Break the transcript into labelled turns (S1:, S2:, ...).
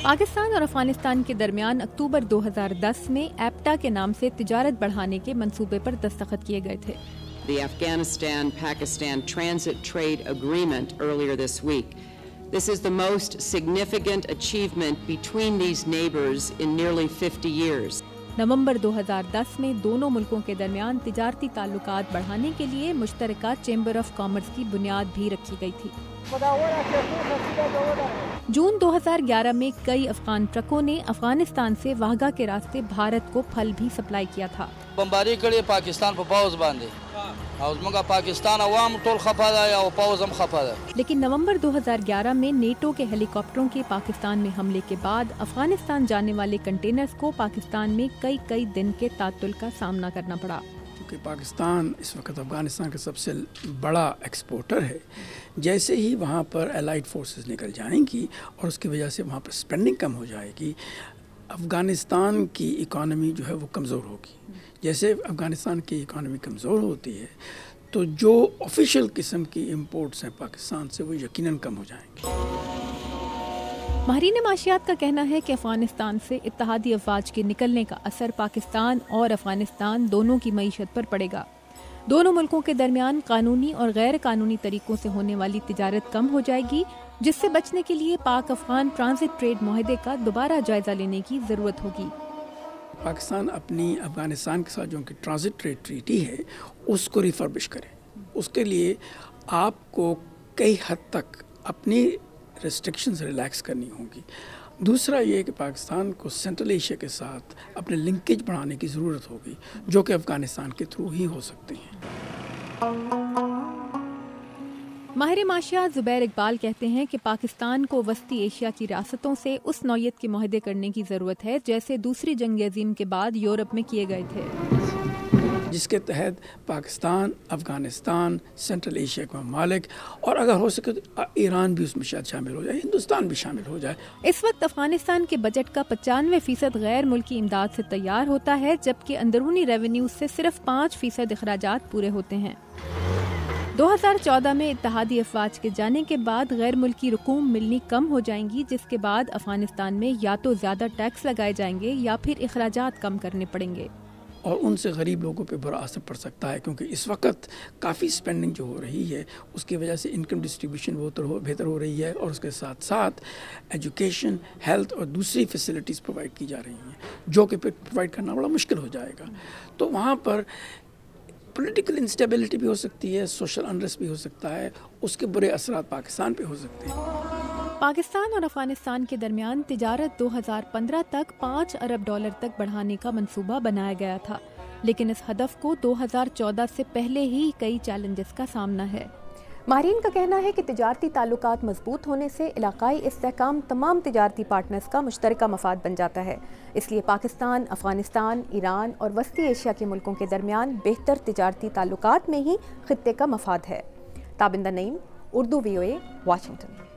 S1: پاکستان اور افغانستان کے درمیان اکتوبر 2010 میں ایپٹا کے نام سے تجارت بڑھانے کے منصوبے پر دستخط کیے گئے تھے.
S2: The Afghanistan-Pakistan Transit Trade Agreement earlier this week. This is the most significant achievement between these neighbors in nearly 50 years.
S1: نومبر 2010 میں دونوں ملکوں کے درمیان تجارتی تعلقات بڑھانے کے لیے مشترکہ چیمبر آف کامرس کی بنیاد بھی رکھی گئی تھی. جون 2011 میں کئی افغان ٹرکوں نے افغانستان سے واہگہ کے راستے بھارت کو پھل بھی سپلائی کیا تھا.
S3: بمباری کړي پاکستان په پاوز باندې او موږ پاکستان عوام ټول خفه ده او پاوز هم خفه ده.
S1: لیکن نومبر 2011 میں نیٹو کے ہیلی کاپٹروں کے پاکستان میں حملے کے بعد افغانستان جانے والے کنٹینرز کو پاکستان میں کئی دن کے تعطل کا سامنا کرنا پڑا.
S4: کہ پاکستان اس وقت افغانستان کا سب سے بڑا ایکسپورٹر ہے. جیسے ہی وہاں پر الائڈ فورسز نکل جائیں گی اور اس کی وجہ سے وہاں پر اسپینڈنگ کم ہو جائے گی, افغانستان کی اکانومی جو ہے وہ کمزور ہوگی. جیسے افغانستان کی اکانومی کمزور ہوتی ہے تو جو آفیشیل قسم کی امپورٹس ہیں پاکستان سے وہ یقیناً کم ہو جائیں گے.
S1: ماہرین معاشیات کا کہنا ہے کہ افغانستان سے اتحادی افواج کے نکلنے کا اثر پاکستان اور افغانستان دونوں کی معیشت پر پڑے گا. دونوں ملکوں کے درمیان قانونی اور غیر قانونی طریقوں سے ہونے والی تجارت کم ہو جائے گی, جس سے بچنے کے لیے پاک افغان ٹرانزٹ ٹریڈ معاہدے کا دوبارہ جائزہ لینے کی ضرورت ہوگی.
S4: پاکستان اپنی افغانستان کے ساتھ جو ان کی ٹرانزٹ ٹریڈ ٹریٹی ہے اس کو ریفربش کرے. اس کے لیے آپ کو کئی حد تک اپنی ریسٹرکشنز ریلیکس کرنی ہوں گی. دوسرا یہ کہ پاکستان کو سینٹرل ایشیا کے ساتھ اپنے لنکیج بڑھانے کی ضرورت ہوگی, جو کہ افغانستان کے تھرو ہی ہو سکتے ہیں.
S1: ماہر معاشیات زبیر اقبال کہتے ہیں کہ پاکستان کو وسطی ایشیا کی ریاستوں سے اس نوعیت کے معاہدے کرنے کی ضرورت ہے جیسے دوسری جنگ عظیم کے بعد یورپ میں کیے گئے تھے,
S4: جس کے تحت پاکستان, افغانستان, سینٹرل ایشیا کے ممالک اور اگر ہو سکے تو ایران بھی اس میں شاید شامل ہو جائے, ہندوستان بھی شامل ہو جائے.
S1: اس وقت افغانستان کے بجٹ کا 95% غیر ملکی امداد سے تیار ہوتا ہے, جبکہ اندرونی ریونیو سے صرف 5% اخراجات پورے ہوتے ہیں. 2014 میں اتحادی افواج کے جانے کے بعد غیر ملکی رقوم ملنی کم ہو جائیں گی, جس کے بعد افغانستان میں یا تو زیادہ ٹیکس لگائے جائیں گے یا پھر اخراجات کم کرنے پڑیں گے,
S4: اور ان سے غریب لوگوں پہ برا اثر پڑ سکتا ہے, کیونکہ اس وقت کافی اسپینڈنگ جو ہو رہی ہے اس کی وجہ سے انکم ڈسٹریبیوشن بہتر ہو رہی ہے, اور اس کے ساتھ ساتھ ایجوکیشن, ہیلتھ اور دوسری فیسلٹیز پرووائڈ کی جا رہی ہیں, جو کہ پھر پرووائڈ کرنا بڑا مشکل ہو جائے گا. تو وہاں پر پولیٹیکل انسٹیبلٹی بھی ہو سکتی ہے, سوشل انریسٹ بھی ہو سکتا ہے, اس کے برے اثرات پاکستان پہ ہو سکتے ہیں.
S1: پاکستان اور افغانستان کے درمیان تجارت 2015 تک $5 ارب تک بڑھانے کا منصوبہ بنایا گیا تھا, لیکن اس ہدف کو 2014 سے پہلے ہی کئی چیلنجز کا سامنا ہے. ماہرین کا کہنا ہے کہ تجارتی تعلقات مضبوط ہونے سے علاقائی استحکام تمام تجارتی پارٹنرز کا مشترکہ مفاد بن جاتا ہے. اس لیے پاکستان, افغانستان, ایران اور وسطی ایشیا کے ملکوں کے درمیان بہتر تجارتی تعلقات میں ہی خطے کا مفاد ہے. تابندہ نعیم, اردو VOA, واشنگٹن.